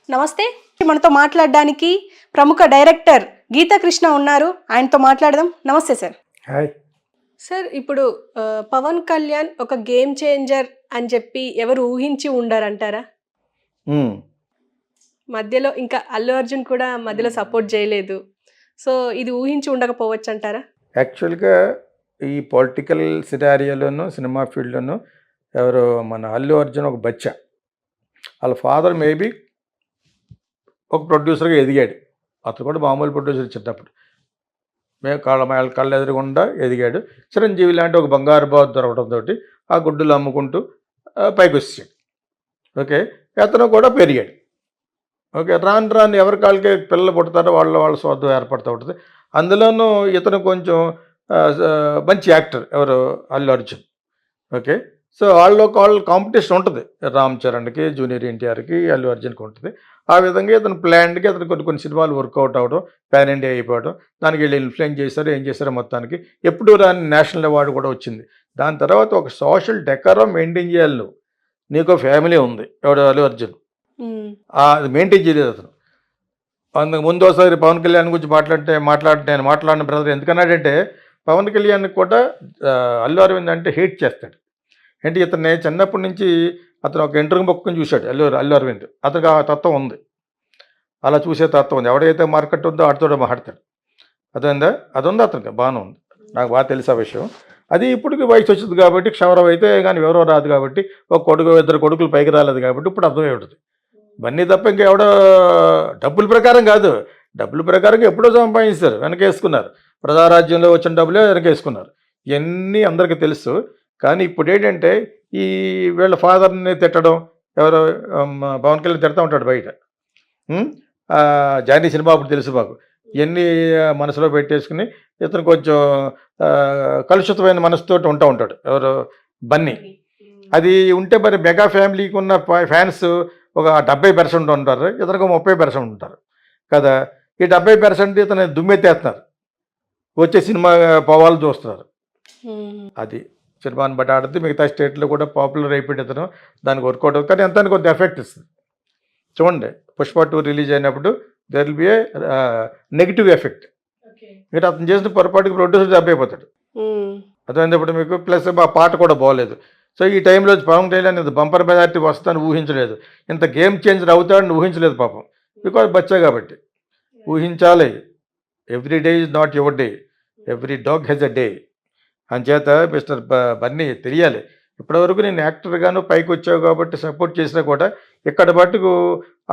నమస్తే. మనతో మాట్లాడడానికి ప్రముఖ డైరెక్టర్ గీతా కృష్ణ ఉన్నారు. ఆయనతో మాట్లాడదాం. నమస్తే సార్. హాయ్ సార్, ఇప్పుడు పవన్ కళ్యాణ్ ఒక గేమ్ చేంజర్ అని చెప్పి ఎవరు ఊహించి ఉండారంటారా? మధ్యలో ఇంకా అల్లు అర్జున్ కూడా మధ్యలో సపోర్ట్ చేయలేదు. సో ఇది ఊహించి ఉండకపోవచ్చు అంటారా? యాక్చువల్గా ఈ పొలిటికల్ సినారియోలోను సినిమా ఫీల్డ్లోను ఎవరు మన అల్లు అర్జున్ ఒక బచ్చా. వాళ్ళ ఫాదర్ మేబీ ఒక ప్రొడ్యూసర్గా ఎదిగాడు. అతను కూడా మామూలు ప్రొడ్యూసర్ చిన్నప్పుడు మేము కళ్ళ ఎదురుగుండా ఎదిగాడు. చిరంజీవి లాంటి ఒక బంగారు బాబు దొరకడంతో ఆ గుడ్డులు అమ్ముకుంటూ పైకి వచ్చాడు. ఓకే, అతను కూడా పెరిగాడు. ఓకే, రాను ఎవరి కాళ్ళకి పిల్లలు పుడతారో వాళ్ళ స్వార్థం ఏర్పడుతూ ఉంటుంది. అందులోనూ ఇతను కొంచెం మంచి యాక్టర్ ఎవరు అల్లు అర్జున్. ఓకే, సో వాళ్ళు కాంపిటీషన్ ఉంటుంది. రామ్ చరణ్కి, జూనియర్ ఎన్టీఆర్కి, అల్లు అర్జున్కి ఉంటుంది. ఆ విధంగా ఇతను ప్లాన్డ్గా అతను కొన్ని సినిమాలు వర్కౌట్ అవ్వడం, ప్యాన్ ఇండియా అయిపోవడం, దానికి వీళ్ళు ఇన్ఫ్లుయెన్స్ చేశారు, ఏం చేశారో మొత్తానికి ఎప్పుడు రాని నేషనల్ అవార్డు కూడా వచ్చింది. దాని తర్వాత ఒక సోషల్ డెకరం మెయింటైన్ చేయాలి. నువ్వు నీకు ఫ్యామిలీ ఉంది, ఎవడు అల్లు అర్జున్ అది మెయింటైన్ చేయలేదు అతను. అందుకు ముందు ఒకసారి పవన్ కళ్యాణ్ గురించి మాట్లాడిన బ్రదర్ ఎందుకన్నాడంటే, పవన్ కళ్యాణ్కి కూడా అల్లు అరవింద్ అంటే హేట్ చేస్తాడు. ఏంటి, ఇతన్ని చిన్నప్పటి నుంచి అతను ఒక ఇంటర్వ్యూ మొక్కుని చూశాడు అల్లు అరవింద్. అతనికి ఆ తత్వం ఉంది, అలా చూసే తత్వం ఉంది. ఎవడైతే మార్కెట్ ఉందో ఆడితో మాట్లాడతాడు. అదేందా అది ఉంది అతనికి, బాగానే ఉంది. నాకు బాగా తెలుసు ఆ విషయం. అది ఇప్పటికి వయసు వచ్చింది కాబట్టి, క్షవరం అయితే కానీ ఎవరో రాదు కాబట్టి, ఒక కొడుకు ఇద్దరు కొడుకులు పైకి రాలేదు కాబట్టి ఇప్పుడు అర్థమై ఉంటుంది. ఇవన్నీ తప్ప ఇంకా ఎవడో డబ్బుల ప్రకారం కాదు, డబ్బుల ప్రకారంగా ఎప్పుడో సంపాదించారు, వెనకేసుకున్నారు. ప్రజారాజ్యంలో వచ్చిన డబ్బులే వెనకేసుకున్నారు. ఇవన్నీ అందరికీ తెలుసు. కానీ ఇప్పుడు ఏంటంటే ఈ వీళ్ళ ఫాదర్ని తిట్టడం, ఎవరో పవన్ కళ్యాణ్ తిడతా ఉంటాడు బయట. జానీ సినిమా అప్పుడు తెలుసు మాకు. ఇవన్నీ మనసులో పెట్టేసుకుని ఇతను కొంచెం కలుషితమైన మనసుతో ఉంటాడు ఎవరు బన్నీ. అది ఉంటే మరి మెగా ఫ్యామిలీకి ఉన్న ఫ్యాన్స్ ఒక 70% ఉంటారు, ఇతనికి 30% ఉంటారు కదా. ఈ 70% ఇతను దుమ్మెత్తేస్తున్నారు, వచ్చే సినిమా పోవాలని చూస్తున్నారు. అది సినిమాని బట్టి ఆడితే మిగతా స్టేట్లో కూడా పాపులర్ అయిపోయింది ఇతను, దానికి వర్కౌట్ అవుతుంది. కానీ ఎంత కొంత ఎఫెక్ట్ ఇస్తుంది. చూడండి, పుష్ప 2 రిలీజ్ అయినప్పుడు there will be A negative effect. మీరు అతను చేసిన పొరపాటుకి ప్రొడ్యూసర్ దెబ్బైపోతాడు. అదేంటప్పుడు మీకు ప్లస్ ఆ పాట కూడా బాగోలేదు. సో ఈ టైంలో పవన్ కళ్యాణ్ ఇంత బంపర్ మెజారిటీ వస్తుందని ఊహించలేదు, ఇంత గేమ్ చేంజర్ అవుతాడని ఊహించలేదు పాపం. బికాజ్ బచ్చా కాబట్టి ఊహించాలి. Every day is not your day, every dog has a day. అంచేత మిస్టర్ బన్నీ తెలియాలి. ఇప్పటివరకు నేను యాక్టర్గాను పైకి వచ్చావు కాబట్టి సపోర్ట్ చేసినా కూడా ఇక్కడ మట్టుకు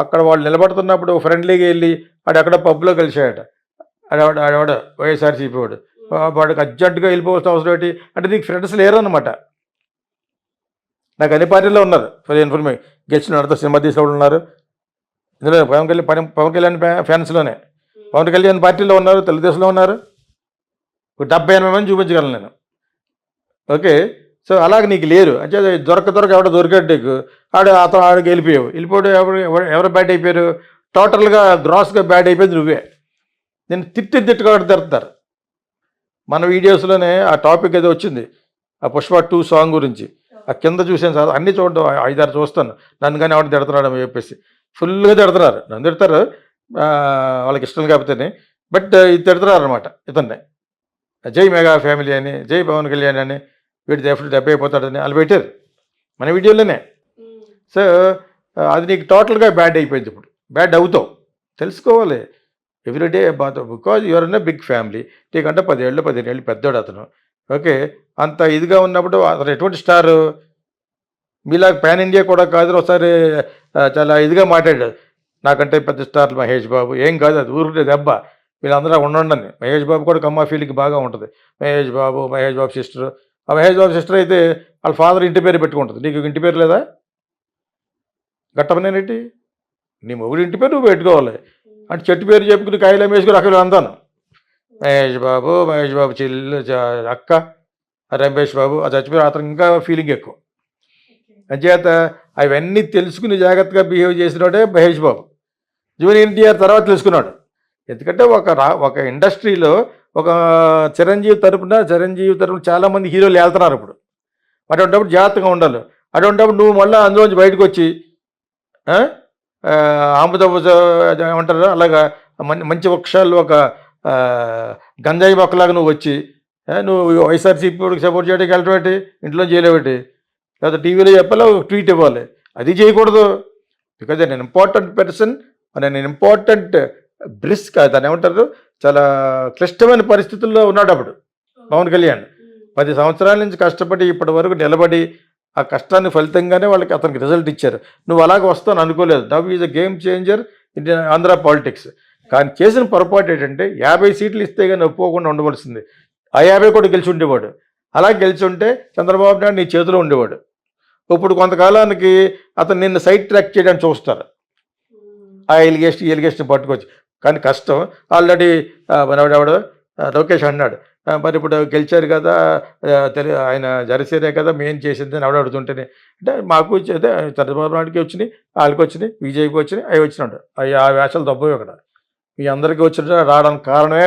అక్కడ వాళ్ళు నిలబడుతున్నప్పుడు ఫ్రెండ్లీగా వెళ్ళి ఆడెక్కడ పబ్లో కలిసాడట. ఆడవాడు వైఎస్ఆర్సీపీ వాడు, వాడికి అర్జెంటుగా వెళ్ళిపోవాల్సిన అవసరం ఏంటి అంటే, నీకు ఫ్రెండ్స్ లేరు అనమాట. నాకు అన్ని పార్టీలో ఉన్నారు, ఫర్ ఇన్ఫర్మేషన్. గెలిచిన వాడితో సినిమా తీసేవాళ్ళు ఉన్నారు ఇందులో. పవన్ కళ్యాణ్ ఫ్యాన్స్లోనే పవన్ కళ్యాణ్ పార్టీలో ఉన్నారు, తెలుగుదేశంలో ఉన్నారు. 70-80 మంది చూపించగలను నేను. ఓకే, సో అలాగే నీకు లేరు అంటే ఎవడో దొరికాడు నీకు, ఆడికి వెళ్ళిపోయాడు. ఎవరు బ్యాడ్ అయిపోయారు, టోటల్గా గ్రాస్గా బ్యాడ్ అయిపోయింది నువ్వే. నేను తిట్టుగా తిడతారు. మన వీడియోస్లోనే ఆ టాపిక్ ఏదో వచ్చింది, ఆ పుష్ప 2 సాంగ్ గురించి. ఆ కింద చూసాను సార్, అన్నీ చూడడం 5-6 చూస్తాను. నన్ను కానీ ఎవరు తిడుతున్నాడు అని చెప్పేసి ఫుల్గా తిడుతున్నారు. నన్ను తిడతారు వాళ్ళకి ఇష్టం కాకపోతేనే, బట్ ఇది తిడుతున్నారు అనమాట ఇతన్ని. జై మెగా ఫ్యామిలీ అని, జై పవన్ కళ్యాణ్ అని, వీడి దెబ్బ అయిపోతాడని వాళ్ళు పెట్టారు మన వీడియోలోనే. సో అది నీకు టోటల్గా బ్యాడ్ అయిపోయింది. ఇప్పుడు బ్యాడ్ అవుతావు, తెలుసుకోవాలి. Everyday because your in a big family. నీకంటే 10-15 ఏళ్ళు పెద్దోడు అతను. ఓకే, అంత ఇదిగా ఉన్నప్పుడు అతను ఎటువంటి స్టారు, మీలా పాన్ ఇండియా కూడా కాదు. ఒకసారి చాలా ఇదిగా మాట్లాడాడు, నాకంటే పెద్ద స్టార్లు మహేష్ బాబు. ఏం కాదు, అది ఊరుకుంటే దెబ్బ. వీళ్ళందరూ ఉండండి. మహేష్ బాబు కూడా కమ్మా ఫీలింగ్ బాగా ఉంటుంది. మహేష్ బాబు సిస్టర్. ఆ మహేష్ బాబు సిస్టర్ అయితే వాళ్ళ ఫాదర్ ఇంటి పేరు పెట్టుకుంటుంది. నీకు ఇంటి పేరు లేదా? గట్టమనేటి నీ మొగుడు ఇంటి పేరు నువ్వు పెట్టుకోవాలి. అంటే చెట్టు పేరు చెప్పుకుని కాయలు అమ్మేసుకుని అక్కడ అంతాను. మహేష్ బాబు చెల్లి అక్క రమేష్ బాబు, అది చచ్చిపోయి అతను ఇంకా ఫీలింగ్ ఎక్కువ. అంచేత అవన్నీ తెలుసుకుని జాగ్రత్తగా బిహేవ్ చేసినోడే మహేష్ బాబు. జూనియర్ ఎన్టీఆర్ తర్వాత తెలుసుకున్నాడు. ఎందుకంటే ఒక ఇండస్ట్రీలో ఒక చిరంజీవి తరపున చాలామంది హీరోలు వెళ్తున్నారు ఇప్పుడు. అటువంటిప్పుడు జాగ్రత్తగా ఉండాలి. అటువంటిప్పుడు నువ్వు మళ్ళీ అందులోంచి బయటకు వచ్చి ఆముదపు ఏమంటారు అలాగా మంచి వృక్షాలు ఒక ఆ, గంజాయి మొక్కలాగా నువ్వు వచ్చి నువ్వు వైఎస్ఆర్సీపీకి సపోర్ట్ చేయడానికి వెళ్ళటం ఇంట్లో చేయలేబట్టి లేదా టీవీలో చెప్పాలి ఒక ట్వీట్ ఇవ్వాలి అది చేయకూడదు బికాజ్ నేను ఇంపార్టెంట్ పర్సన్ నేను ఇంపార్టెంట్ బ్రిస్క్ దాన్ని ఏమంటారు చాలా క్లిష్టమైన పరిస్థితుల్లో ఉన్నాడు అప్పుడు పవన్ కళ్యాణ్ 10 సంవత్సరాల నుంచి కష్టపడి ఇప్పటి వరకు నిలబడి ఆ కష్టాన్ని ఫలితంగానే వాళ్ళకి అతనికి రిజల్ట్ ఇచ్చారు నువ్వు అలాగ వస్తాను అనుకోలేదు now is a game changer in Andhra politics కానీ చేసిన పొరపాటు ఏంటంటే 50 సీట్లు ఇస్తే కానీ ఒప్పుకోకుండా ఉండవలసింది ఆ 50 కూడా గెలిచి ఉండేవాడు అలా గెలిచి ఉంటే చంద్రబాబు నాయుడు నీ చేతిలో ఉండేవాడు ఇప్పుడు కొంతకాలానికి అతను నిన్ను సైడ్ ట్రాక్ చేయడానికి చూస్తారు ఆ ఎలిగేషన్ పట్టుకోవచ్చు కానీ కష్టం ఆల్రెడీ మనవాడెవడు లోకేష్ అన్నాడు మరి ఇప్పుడు గెలిచారు కదా ఆయన జనసేనే కదా మేం చేసింది అని ఎవడ అడుగుతుంటేనే అంటే మాకు అదే చంద్రబాబు నాయుడుకి వచ్చినాయి వాళ్ళకి వచ్చినాయి విజయ్కి వచ్చినాయి అవి వచ్చినాడు ఆ వేషాలు తప్పవు ఇక్కడ మీ అందరికీ వచ్చిన రావడానికి కారణమే